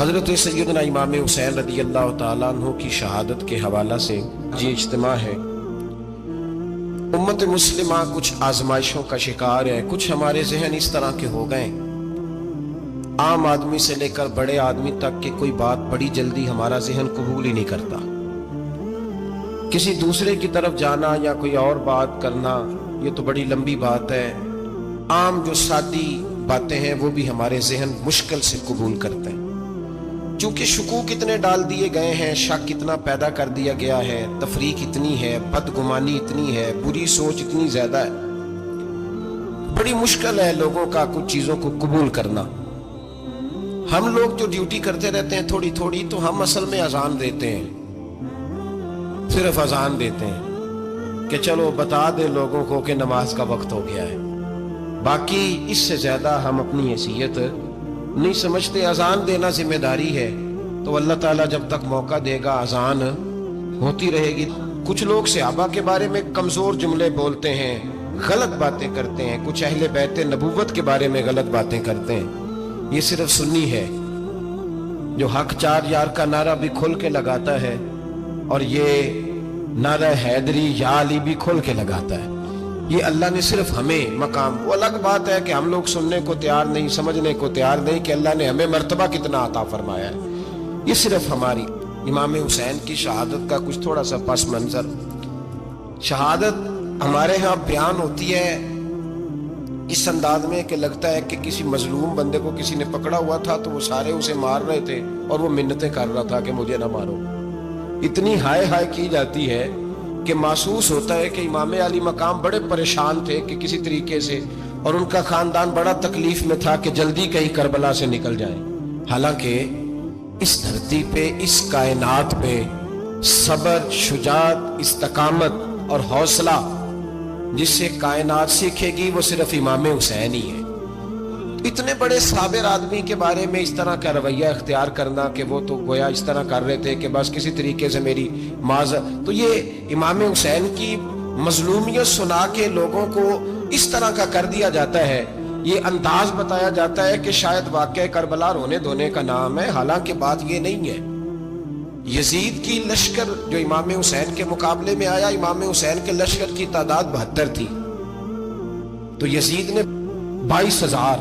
हज़रत सैयदना इमाम हुसैन रज़ी अल्लाह तआला अन्हु की शहादत के हवाला से ये इज्तिमा है। उम्मत मुस्लिमा कुछ आजमाइशों का शिकार है। कुछ हमारे जहन इस तरह के हो गए, आम आदमी से लेकर बड़े आदमी तक के कोई बात बड़ी जल्दी हमारा जहन कबूल ही नहीं करता। किसी दूसरे की तरफ जाना या कोई और बात करना, ये तो बड़ी लंबी बात है। आम जो सादी बातें हैं वो भी हमारे जहन मुश्किल से कबूल करते हैं, क्योंकि शुकूक इतने डाल दिए गए हैं, शक इतना पैदा कर दिया गया है, तफरीक इतनी है, बदगुमानी इतनी है, बुरी सोच इतनी ज्यादा है, बड़ी मुश्किल है लोगों का कुछ चीजों को कबूल करना। हम लोग जो ड्यूटी करते रहते हैं थोड़ी थोड़ी, तो हम असल में अजान देते हैं, सिर्फ अजान देते हैं कि चलो बता दे लोगों को कि नमाज का वक्त हो गया है। बाकी इससे ज्यादा हम अपनी हैसियत नहीं समझते। अजान देना जिम्मेदारी है, तो अल्लाह ताला जब तक मौका देगा अजान होती रहेगी। कुछ लोग सहाबा के बारे में कमजोर जुमले बोलते हैं, गलत बातें करते हैं, कुछ अहले बैत नबूवत के बारे में गलत बातें करते हैं। ये सिर्फ सुन्नी है जो हक चार यार का नारा भी खोल के लगाता है, और ये नारा हैदरी या अली भी खोल के लगाता है। ये अल्लाह ने सिर्फ हमें मकाम, वो अलग बात है कि हम लोग सुनने को तैयार नहीं, समझने को तैयार नहीं कि अल्लाह ने हमें मर्तबा कितना अता फरमाया है। ये सिर्फ हमारी इमाम हुसैन की शहादत का कुछ थोड़ा सा पस मंजर। शहादत हमारे यहाँ बयान होती है इस अंदाज में कि लगता है कि किसी मजलूम बंदे को किसी ने पकड़ा हुआ था, तो वो सारे उसे मार रहे थे और वो मिन्नतें कर रहा था कि मुझे ना मारो। इतनी हाय हाय की जाती है कि महसूस होता है कि इमाम अली मकाम बड़े परेशान थे कि किसी तरीके से, और उनका खानदान बड़ा तकलीफ में था कि जल्दी कहीं करबला से निकल जाए। हालांकि इस धरती पे, इस कायनात पे सब्र, शुजात, इस्तकामत और हौसला जिससे कायनात सीखेगी वो सिर्फ इमाम हुसैन ही है। इतने बड़े साबिर आदमी के बारे में इस तरह का रवैया इख्तियार करना कि वो तो गोया इस तरह कर रहे थे कि बस किसी तरीके से मेरी माज, तो ये इमाम हुसैन की मजलूमियत सुना के लोगों को इस तरह का कर दिया जाता है। ये अंदाज बताया जाता है कि शायद वाकई करबला रोने धोने का नाम है, हालांकि बात ये नहीं है। यजीद की लश्कर जो इमाम हुसैन के मुकाबले में आया, इमाम हुसैन के लश्कर की तादाद 72 थी, तो यजीद ने 22,000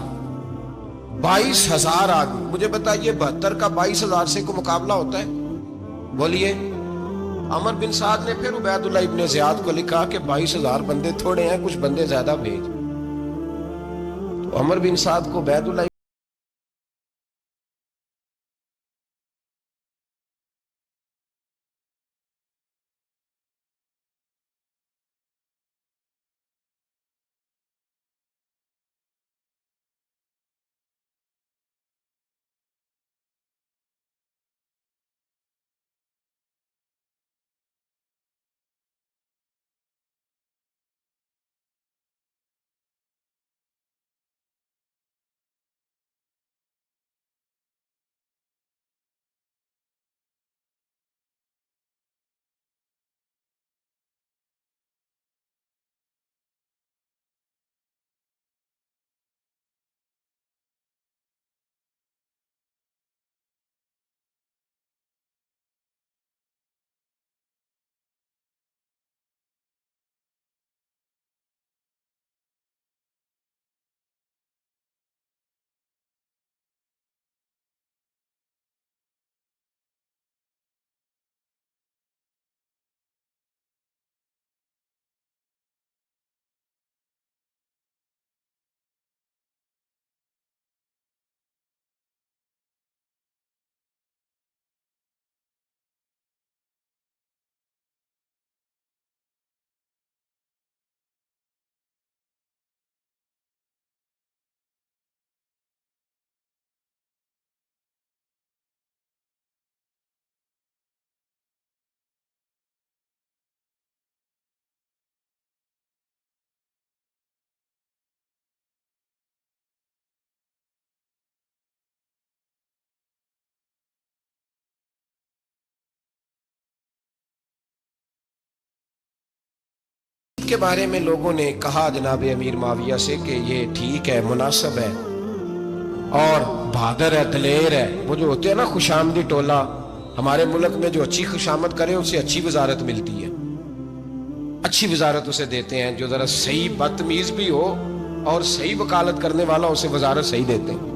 आदमी। मुझे बताइए 72 का 22,000 से को मुकाबला होता है? बोलिए। अमर बिन साद ने फिर उबैदुल्लाह इब्ने ज़ियाद को लिखा कि 22,000 बंदे थोड़े हैं, कुछ बंदे ज्यादा भेज। तो अमर बिन साद को उबैदुल्लाह के बारे में लोगों ने कहा जनाब अमीर माविया से कि ये ठीक है, मुनासिब है, और बहादुर है, दलेर है। वो जो होते हैं ना खुशामदी टोला, हमारे मुल्क में जो अच्छी खुशामद करे उसे अच्छी वजारत मिलती है, अच्छी वजारत उसे देते हैं। जो जरा सही बदतमीज भी हो और सही वकालत करने वाला, उसे वजारत सही देते हैं।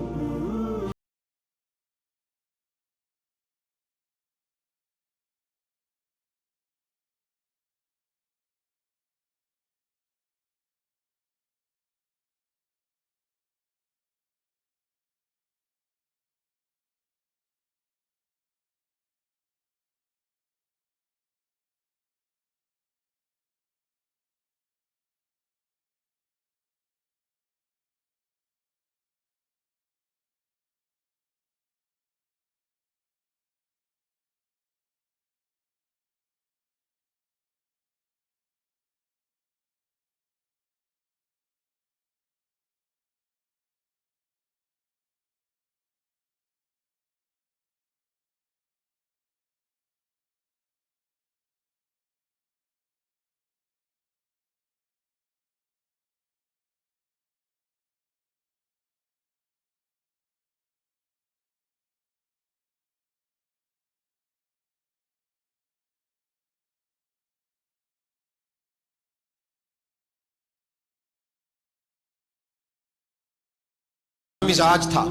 मिजाज था।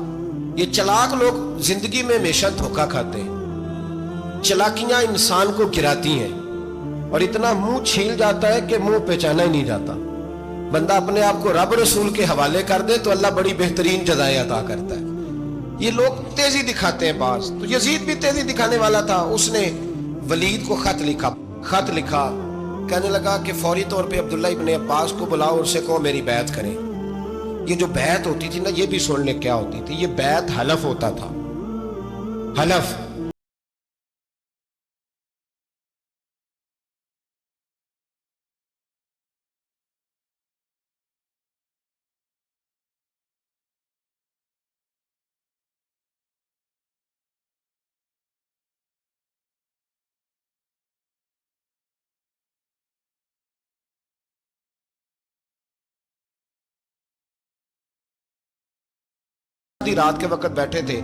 ये चलाक लोग जिंदगी में हमेशा धोखा खाते हैं। चलाकियां इंसान को गिराती हैं और इतना मुंह छील जाता है कि मुंह पहचाना ही नहीं जाता। बंदा अपने आप को रब रसूल के हवाले कर दे तो अल्लाह बड़ी बेहतरीन जजाएं अता करता है। ये लोग तेजी दिखाते हैं बाज, तो यजीद भी तेजी दिखाने वाला था। उसने वलीद को खत लिखा। कहने लगा कि फौरी तौर पे अब्दुल्ला इब्ने अब्बास को बुलाओ, उससे कहो मेरी बैत करें। ये जो बैत होती थी ना, ये भी सुन ले क्या होती थी। ये बैत हलफ होता था, हलफ। आधी रात के वक्त बैठे थे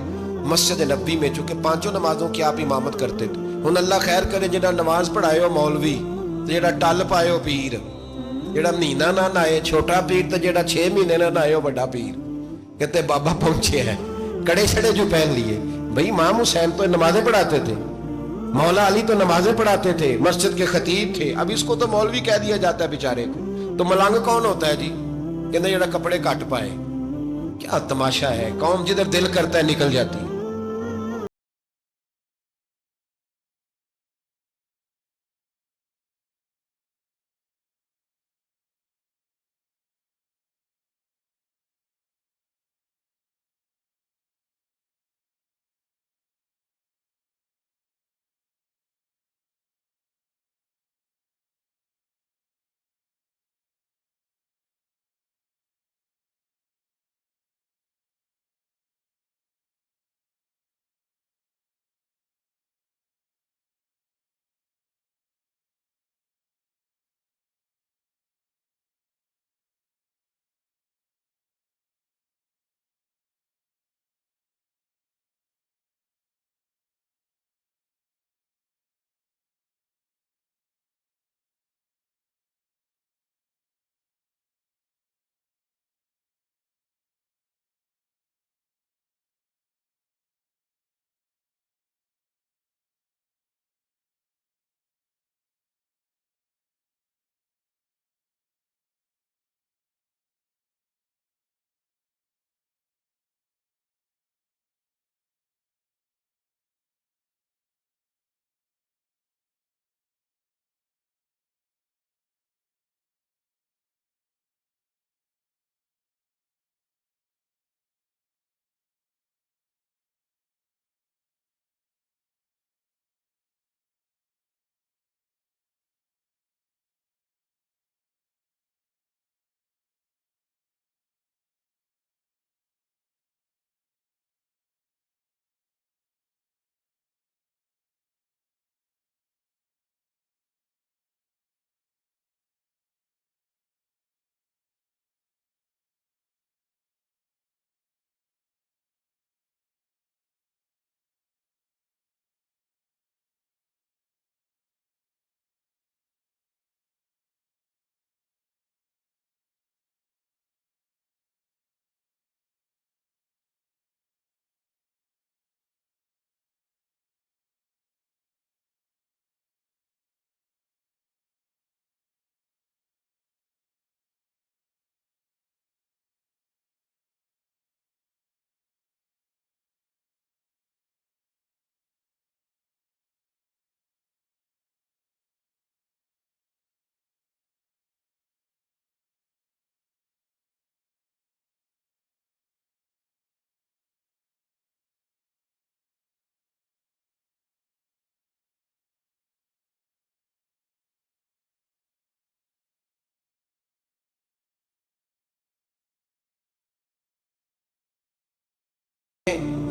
मस्जिद नबी में, चूंकि पांचों नमाजों की आप इमामत करते थे। हुन अल्लाह खैर करे, जिहड़ा नमाज पढ़ाए हो मौलवी, जिहड़ा टल पाए हो पीर, जिहड़ा महीना ना नहाए छोटा पीर, तो जिहड़ा 6 महीने ना नहाए हो बड़ा पीर। कहते बाबा पहुंचे हैं, कड़े छड़े जो पहन लिए। भाई इमाम हुसैन तो नमाजें पढ़ाते थे, मौला अली तो नमाजें पढ़ाते थे, मस्जिद के खतीब थे। अब इसको तो मौलवी कह दिया जाता है बेचारे को। तो मलंग कौन होता है जी? कहते जिहड़ा कपड़े कट पाए। क्या तमाशा है, कौम जिधर दिल करता है निकल जाती है।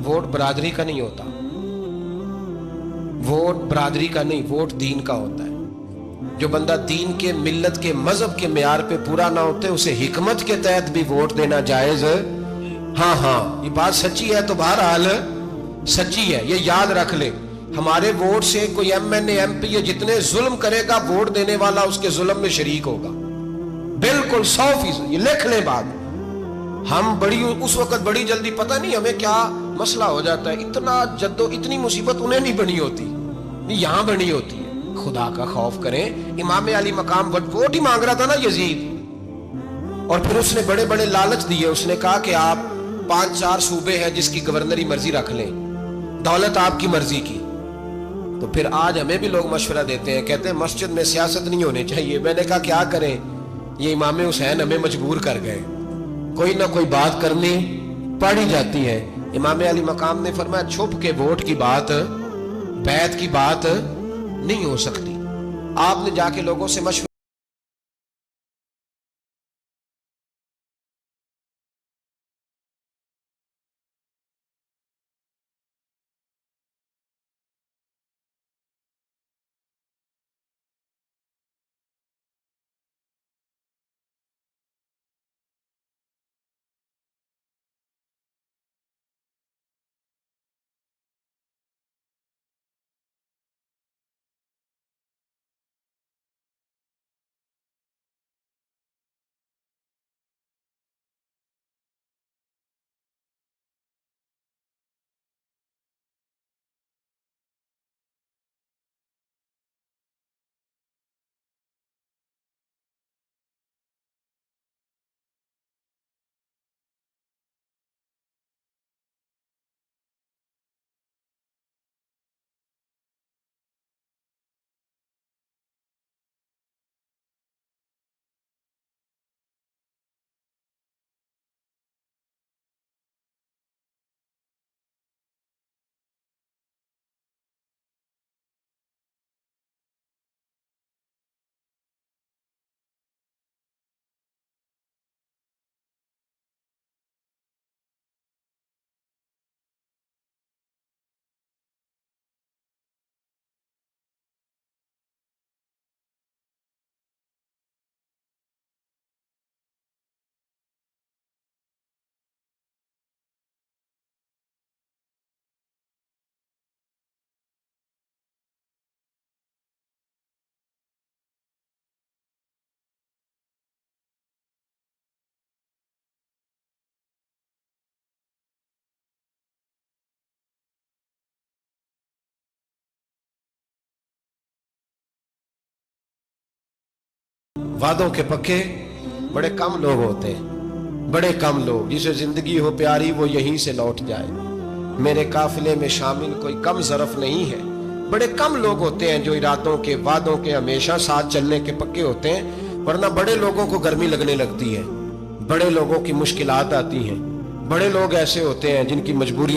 वोट बरादरी का नहीं होता, वोट बरादरी का नहीं, वोट दीन का होता है। जो बंदा दीन के, मिल्लत के, मजहब के मेयार पे पूरा ना होते उसे हिकमत के तहत भी वोट देना जायज है। हाँ हाँ, ये बात सच्ची है तो बहरहाल सच्ची है, ये याद रख ले। हमारे वोट से कोई एमएनए एमपी ये जितने जुल्म करेगा, वोट देने वाला उसके जुल्म में शरीक होगा, बिल्कुल 100%। ये लिख ले बात। हम बड़ी उस वक्त बड़ी जल्दी, पता नहीं हमें क्या मसला हो जाता है, इतना जद्दो, इतनी मुसीबत उन्हें नहीं बनी होती, यहां बनी होती है। खुदा का खौफ करें। इमाम अली मकाम वोट ही मांग रहा था ना यजीद, और फिर उसने बड़े बड़े लालच दिए। उसने कहा कि आप 5-4 सूबे हैं जिसकी गवर्नरी मर्जी रख लें, दौलत आपकी मर्जी की। तो फिर आज हमें भी लोग मशवरा देते हैं, कहते हैं मस्जिद में सियासत नहीं होनी चाहिए। मैंने कहा क्या करें, ये इमाम हुसैन हमें मजबूर कर गए, कोई ना कोई बात करनी पड़ ही जाती है। इमाम अली मकाम ने फरमाया छुप के वोट की बात, बैत की बात नहीं हो सकती। आपने जाके लोगों से मशवरा वादों के पक्के बड़े कम लोग होते हैं, बड़े कम लोग। जिसे जिंदगी हो प्यारी वो यहीं से लौट जाए, मेरे काफिले में शामिल कोई कम ज़रफ नहीं है। बड़े कम लोग होते हैं जो इरादों के, वादों के हमेशा साथ चलने के पक्के होते हैं। वरना बड़े लोगों को गर्मी लगने लगती है, बड़े लोगों की मुश्किलात आती हैं। बड़े लोग ऐसे होते हैं जिनकी मजबूरी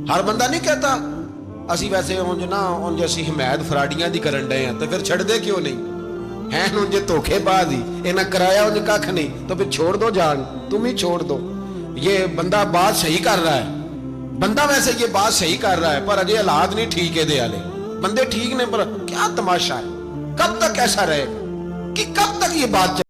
हर बंदा नहीं कहता ਅਸੀਂ ਵੈਸੇ ਉਂਝ ਨਾ ਉਂਝ ਅਸੀਂ ਹਮਾਇਤ ਫਰਾਡੀਆਂ ਦੀ ਕਰਨ ਡਏ ਆ ਤੇ ਫਿਰ ਛੱਡਦੇ ਕਿਉਂ नहीं हैं ਉਂਝ ਧੋਖੇਬਾਜ਼ ही इन्हें कराया ਉਂਝ कख नहीं तो फिर छोड़ दो जान तुम ही छोड़ दो ये बंदा बात सही कर रहा है बंदा वैसे ये बात सही कर रहा है पर अजय हालात नहीं ठीक है दे वाले बंदे ठीक ने पर क्या तमाशा है कब तक ऐसा रहेगा कि कब तक ये बात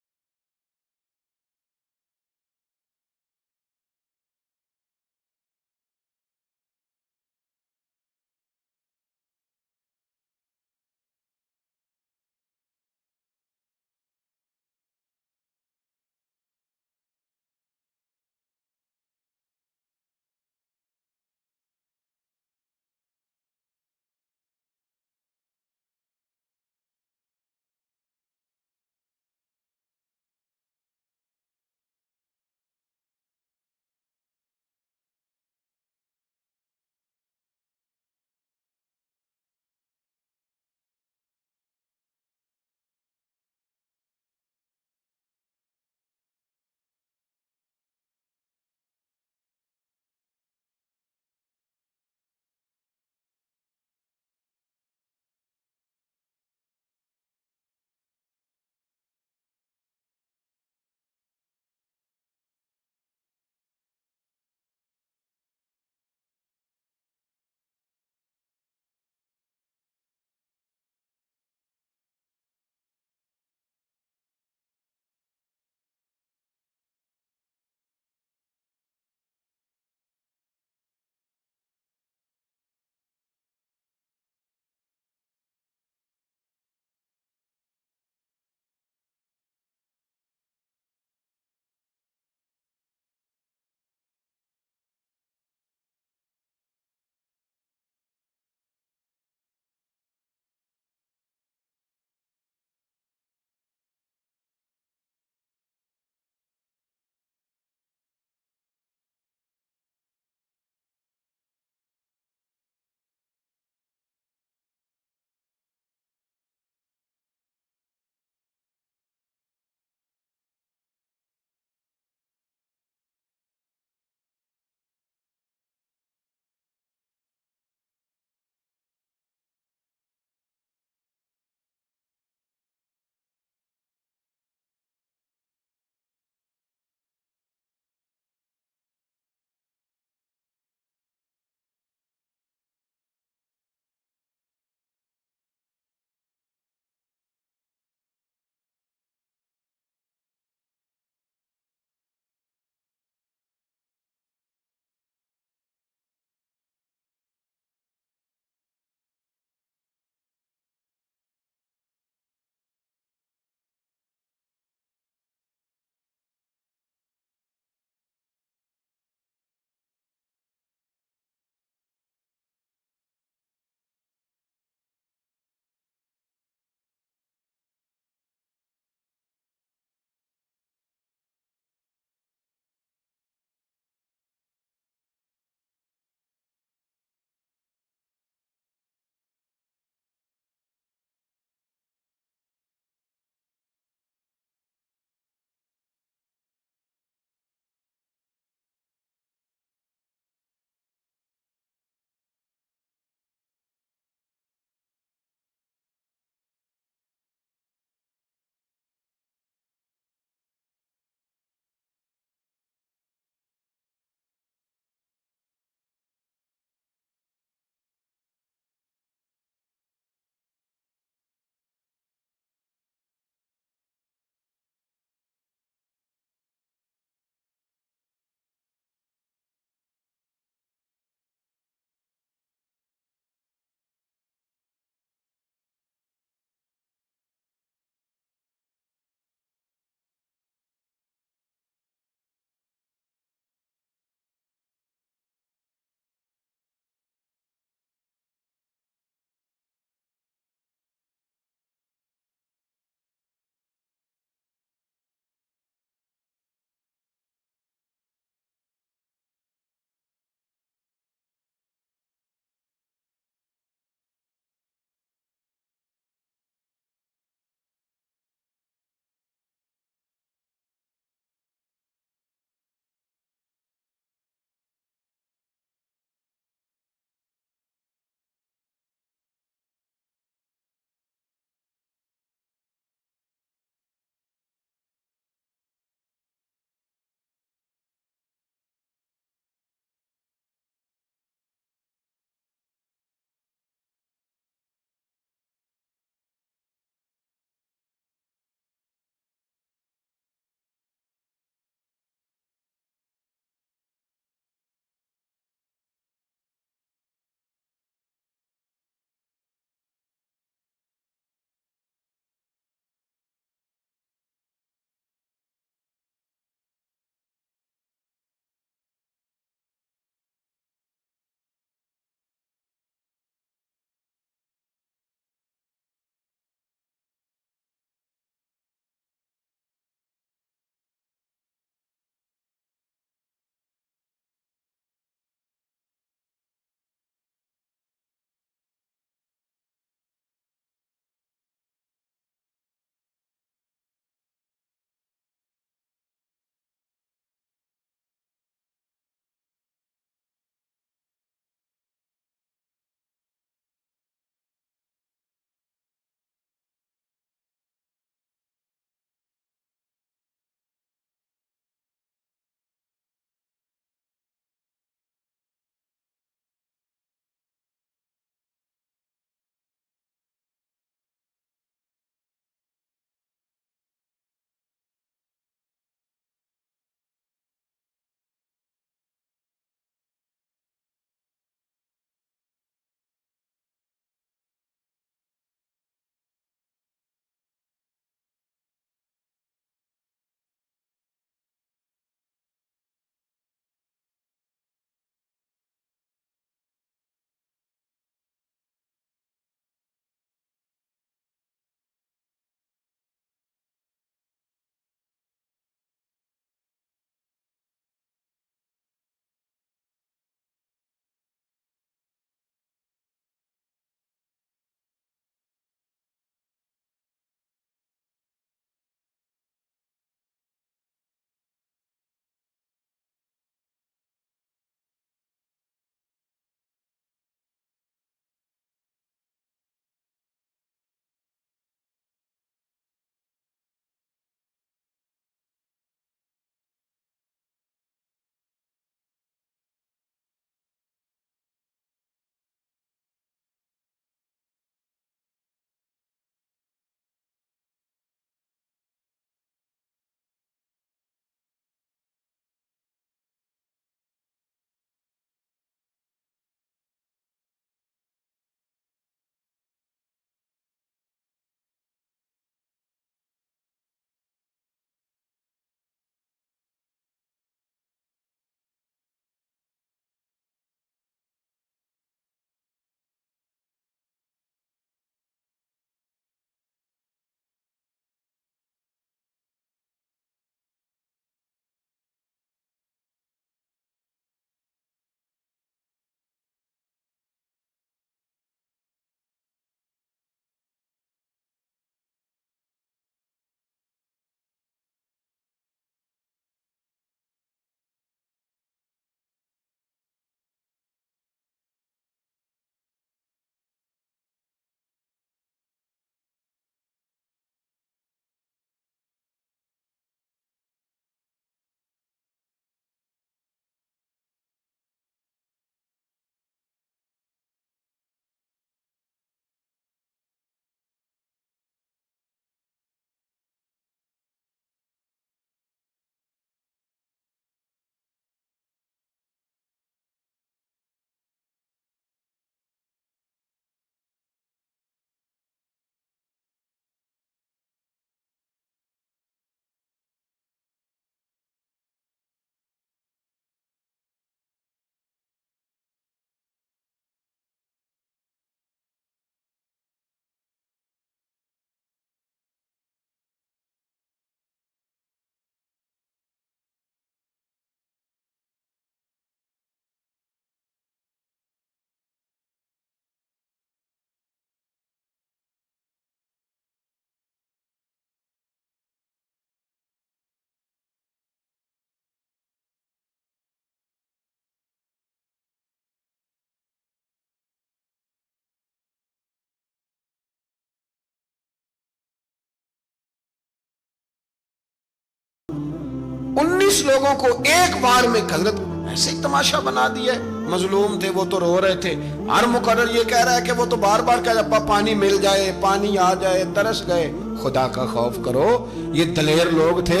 19 लोगों को एक बार में हजरत ऐसे ही तमाशा बना दिया। मजलूम थे वो तो रो रहे थे, हर मुकर्रर ये कह रहा है कि वो तो बार बार कह रहा पानी मिल जाए, पानी आ जाए, तरस गए। खुदा का खौफ करो, ये दलेर लोग थे,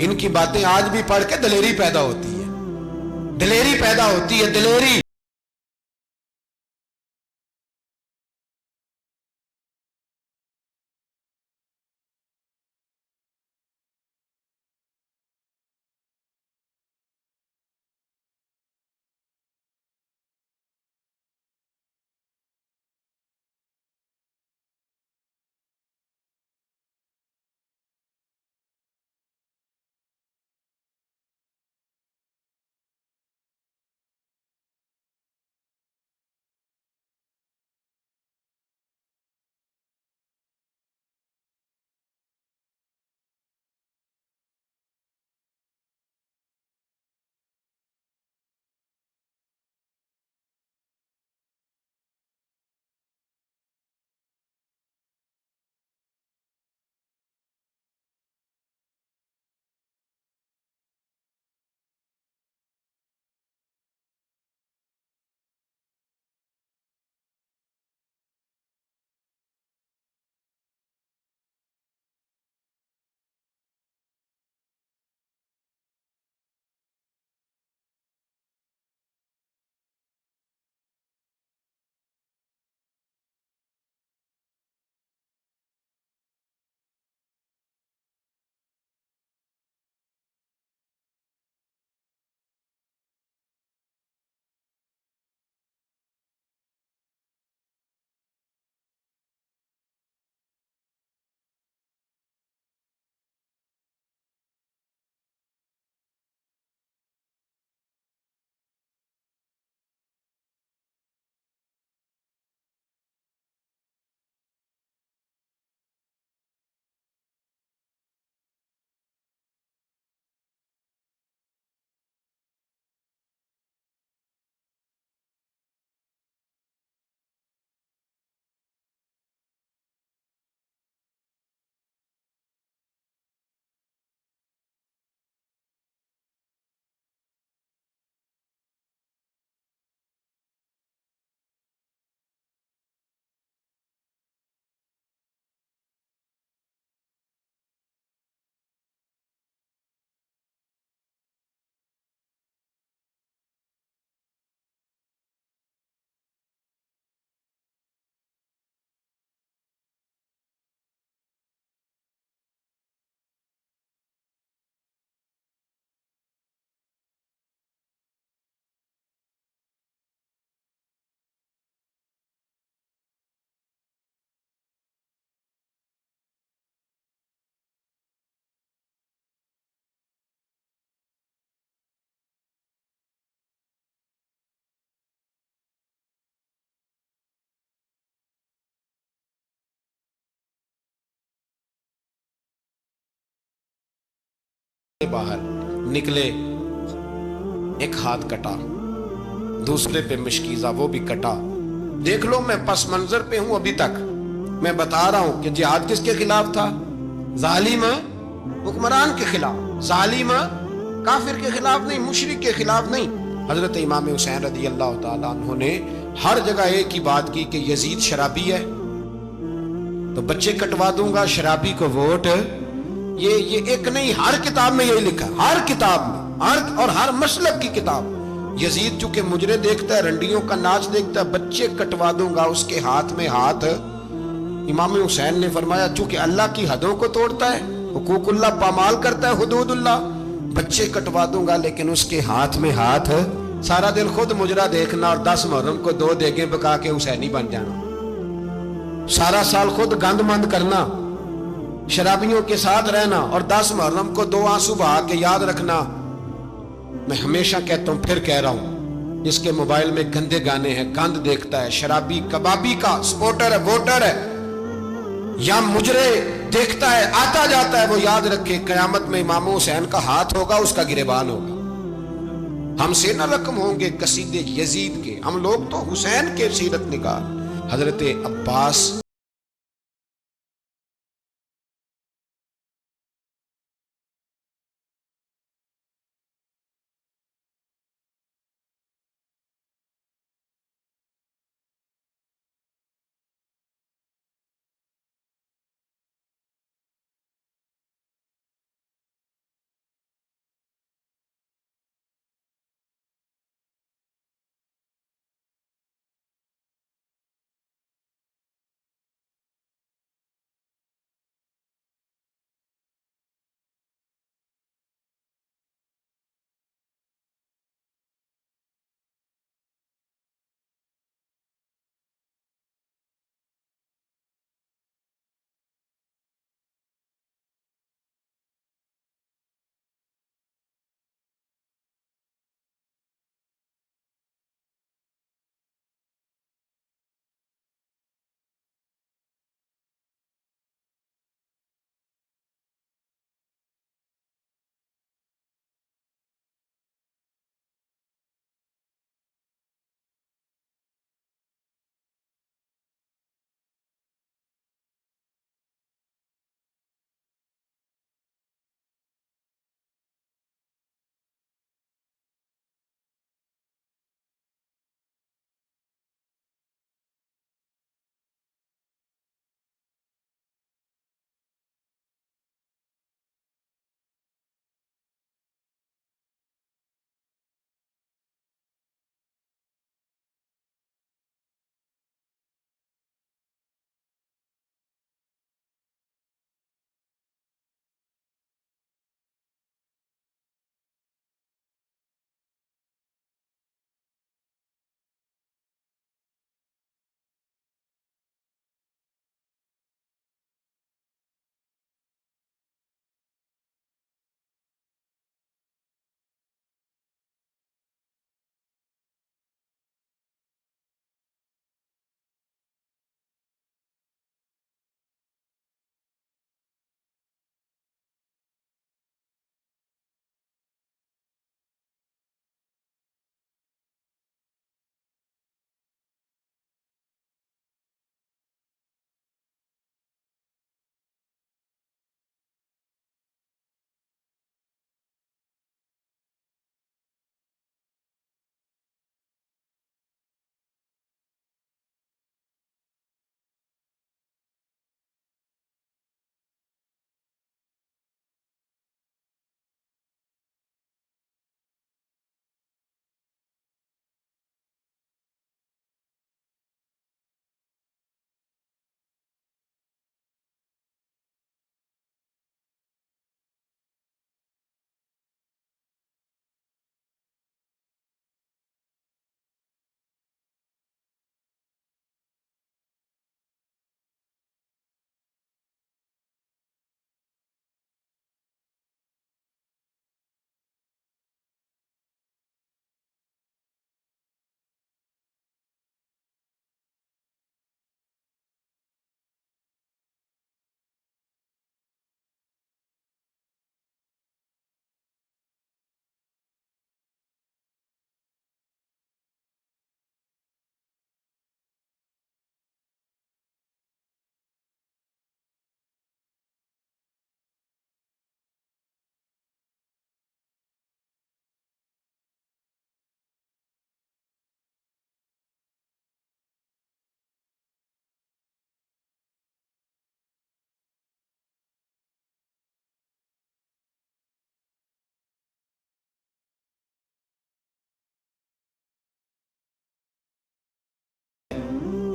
इनकी बातें आज भी पढ़ के दलेरी पैदा होती है, दलेरी पैदा होती है, दलेरी। बाहर निकले, एक हाथ कटा, दूसरे पे मुश्किजा, वो भी कटा। देख लो मैं पस मंजर पे हूं अभी तक। मैं बता रहा हूं कि जिहाद किसके खिलाफ था? जालिम हुक्मरान के खिलाफ, जालिम काफिर के खिलाफ नहीं, मुशरिक के खिलाफ नहीं। हजरत इमाम हुसैन रज़ी अल्लाह तआला अन्हु ने हर जगह एक ही बात की कि यजीद शराबी है तो बच्चे कटवा दूंगा, शराबी को वोट। ये एक नहीं, हर किताब में यही लिखा, हर किताब में, हर और हर मसलक की किताब। यजीद चूंकि मुजरे देखता है, रंडियों का नाच देखता है, बच्चे कटवा दूंगा, उसके हाथ में हाथ। इमाम हुसैन ने फरमाया चूंकि अल्लाह की हदों को तोड़ता है, हुकूकुल्लाह पामाल करता है, हुदूदुल्लाह, बच्चे कटवा दूंगा लेकिन उसके हाथ में हाथ। सारा दिन खुद मुजरा देखना और 10 मुहर्रम को 2 देगे पका के हुसैनी बन जाना। सारा साल खुद गंदमंद करना, शराबियों के साथ रहना और 10 मुहर्रम को 2 आंसू बहा के याद रखना। मैं हमेशा कहता हूं, फिर कह रहा हूं, जिसके मोबाइल में गंदे गाने हैं, गंद देखता है, शराबी कबाबी का सपोर्टर है, वोटर है, या मुजरे देखता है, आता जाता है, वो याद रखे कयामत में इमाम हुसैन का हाथ होगा, उसका गिरेबान होगा। हमसे न रकम होंगे कसीदे यजीद के, हम लोग तो हुसैन के सीरत निगार। हजरत अब्बास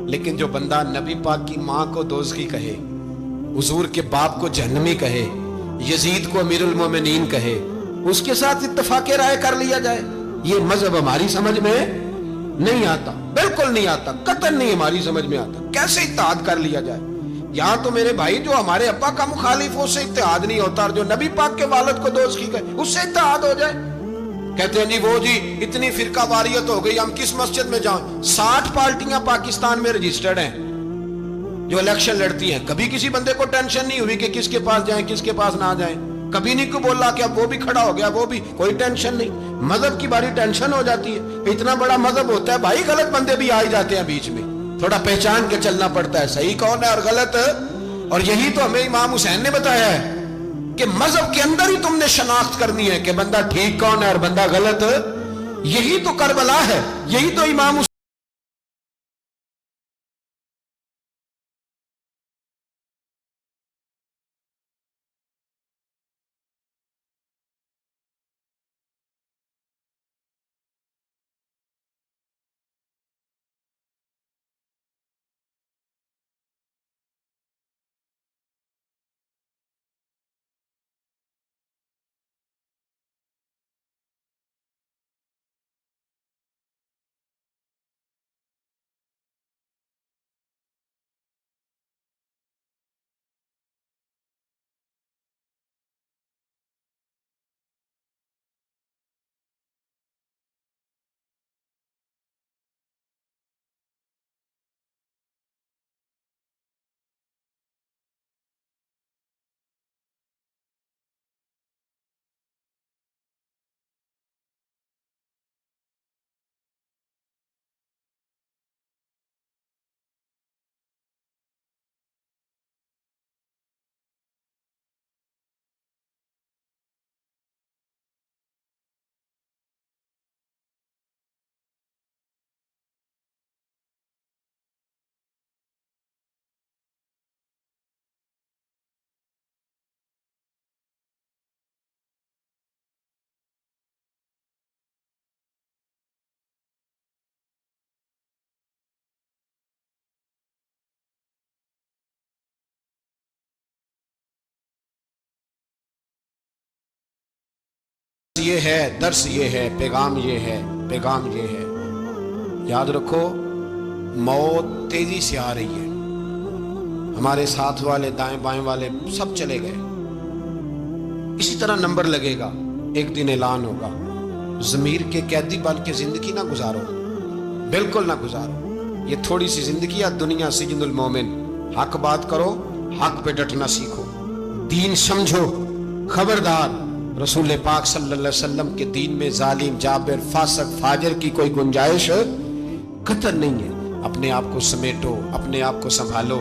लेकिन जो बंदा नबी पाक की माँ को दोज़खी कहे, हुजूर के बाप को जहन्नमी कहे, यजीद को अमीरुल मोमिनीन कहे, उसके साथ इत्तफाक राय कर लिया जाए, ये मजहब हमारी समझ में नहीं आता, बिल्कुल नहीं आता, कतई नहीं हमारी समझ में आता। कैसे इत्तेहाद कर लिया जाए? यहां तो मेरे भाई जो हमारे अब्बा का मुखालिफ हो उससे इत्तेहाद नहीं होता, और जो नबी पाक के वालिद को दोज़खी कहे उससे इत्तेहाद हो जाए। कहते हैं जी वो जी इतनी फिरका वारियत हो गई, हम किस मस्जिद में जाएं? 60 पार्टियां पाकिस्तान में रजिस्टर्ड हैं जो इलेक्शन लड़ती हैं। कभी किसी बंदे को टेंशन नहीं हुई कि किसके पास जाएं किसके पास ना जाएं। कभी नहीं को बोला कि अब वो भी खड़ा हो गया, वो भी, कोई टेंशन नहीं। मजहब की बारी टेंशन हो जाती है। इतना बड़ा मजहब होता है भाई, गलत बंदे भी आ ही जाते हैं बीच में, थोड़ा पहचान के चलना पड़ता है सही कौन है और गलत। और यही तो हमें इमाम हुसैन ने बताया है कि मजहब के अंदर ही तुमने शनाख्त करनी है कि बंदा ठीक कौन है और बंदा गलत। यही तो करबला है, यही तो इमाम ये है, दर्स ये है, पैगाम ये है, पैगाम ये है। याद रखो मौत तेजी से आ रही है। हमारे साथ वाले दाएं बाएं वाले सब चले गए। इसी तरह नंबर लगेगा, एक दिन ऐलान होगा, ज़मीर के कैदी बन के जिंदगी ना गुजारो, बिल्कुल ना गुजारो। ये थोड़ी सी जिंदगी है दुनिया सिजनुल मोमिन। हक बात करो, हक पे डटना सीखो, दीन समझो। खबरदार, रसूल पाक सल्लल्लाहु अलैहि वसल्लम के दीन में जालिम, जाबिर, फासिक, फाजिर की कोई गुंजाइश कतई नहीं है। अपने आप को समेटो, अपने आप को संभालो,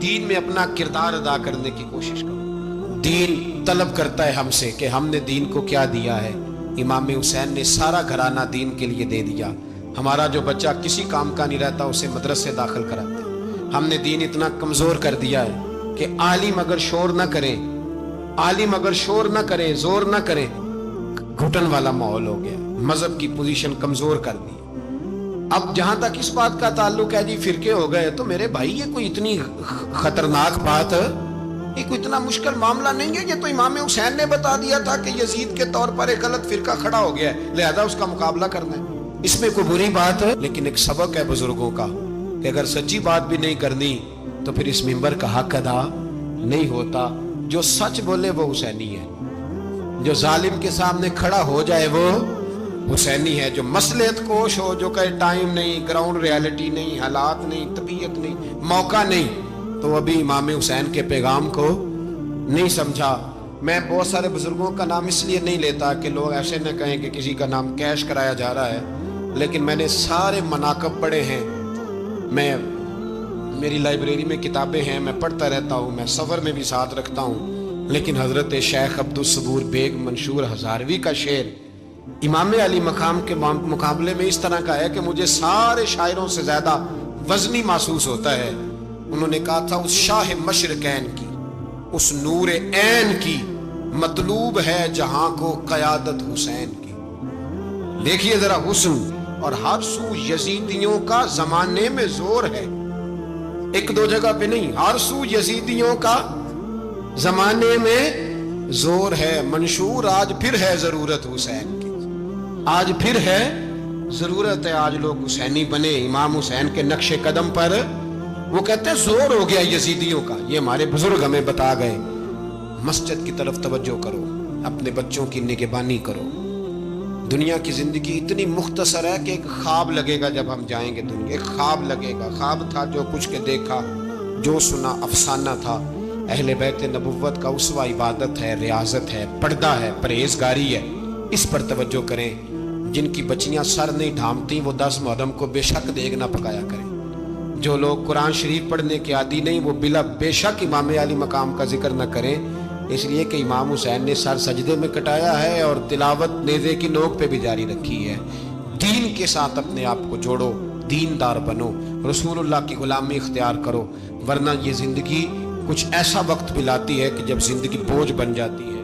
दीन में अपना किरदार अदा करने की कोशिश करो। दीन तलब करता है हमसे कि हमने दीन को क्या दिया है। इमाम हुसैन ने सारा घराना दीन के लिए दे दिया। हमारा जो बच्चा किसी काम का नहीं रहता उसे मदरसे दाखिल कराते। हमने दीन इतना कमजोर कर दिया है कि आलिम अगर शोर ना करें, आलिम अगर शोर ना करे, जोर ना करे, घुटन वाला माहौल हो गया। मजहब की पोजीशन कमजोर कर दी। अब जहां तक इस बात का ताल्लुक है जी फिरके हो गए, तो मेरे भाई ये कोई इतनी खतरनाक बात, ये कोई इतना मुश्किल मामला नहीं है। ये तो इमाम हुसैन ने बता दिया था कि यजीद के तौर पर एक गलत फिरका खड़ा हो गया है, लिहाजा उसका मुकाबला करना है। इसमें कोई बुरी बात है, लेकिन एक सबक है बुजुर्गों का कि अगर सच्ची बात भी नहीं करनी तो फिर इस मिंबर का हक अदा नहीं होता। जो सच बोले वो हुसैनी है, जो जालिम के सामने खड़ा हो जाए वो हुसैनी है। जो मसलहत कोश हो, जो कहे टाइम नहीं, ग्राउंड रियलिटी नहीं, हालात नहीं, तबीयत नहीं, मौका नहीं, तो अभी इमाम हुसैन के पैगाम को नहीं समझा। मैं बहुत सारे बुजुर्गों का नाम इसलिए नहीं लेता कि लोग ऐसे न कहें कि किसी का नाम कैश कराया जा रहा है, लेकिन मैंने सारे मनाकब पढ़े हैं। मेरी लाइब्रेरी में किताबें हैं, मैं पढ़ता रहता हूँ, मैं सफ़र में भी साथ रखता हूँ। लेकिन हज़रत शेख अब्दुल सबूर बेग मंशूर हज़ारवी का शेर इमाम अली मकाम के मुकाबले में इस तरह का है कि मुझे सारे शायरों से ज़्यादा वज़नी महसूस होता है। उन्होंने कहा था, उस शाह मशरकैन की, उस नूर ऐन की मतलूब है जहां को क़यादत हुसैन की। देखिए जरा हुस्न, और हर सू यजीदियों का ज़माने में जोर है। एक दो जगह पे नहीं, हर सू यजीदियों का जमाने में जोर है मंशूर। आज फिर है जरूरत हुसैन की, आज फिर है जरूरत है। आज लोग हुसैनी बने, इमाम हुसैन के नक्शे कदम पर। वो कहते हैं जोर हो गया यजीदियों का। ये हमारे बुजुर्ग हमें बता गए। मस्जिद की तरफ तवज्जो करो, अपने बच्चों की निगहबानी करो। दुनिया की जिंदगी इतनी मुख्तसर है कि एक ख्वाब लगेगा जब हम जाएंगे दुनिया, एक ख्वाब लगेगा। ख्वाब था जो कुछ के देखा, जो सुना अफसाना था। अहले बैत नबुव्वत का उसवा इबादत है, रियाजत है, पर्दा है, परहेजगारी है। इस पर तवज्जो करें। जिनकी बच्चियां सर नहीं ढांपती वो 10 मुहर्रम को बेशक देग ना पकाया करें। जो लोग कुरान शरीफ पढ़ने के आदी नहीं वो बिला बेशक इमाम अली मकाम का जिक्र न करें, इसलिए कि इमाम हुसैन ने सर सजदे में कटाया है और तिलावत नेज़े की नोक पे भी जारी रखी है। दीन के साथ अपने आप को जोड़ो, दीनदार बनो, रसूलुल्लाह की गुलामी इख्तियार करो, वरना ये जिंदगी कुछ ऐसा वक्त भी लाती है कि जब जिंदगी बोझ बन जाती है।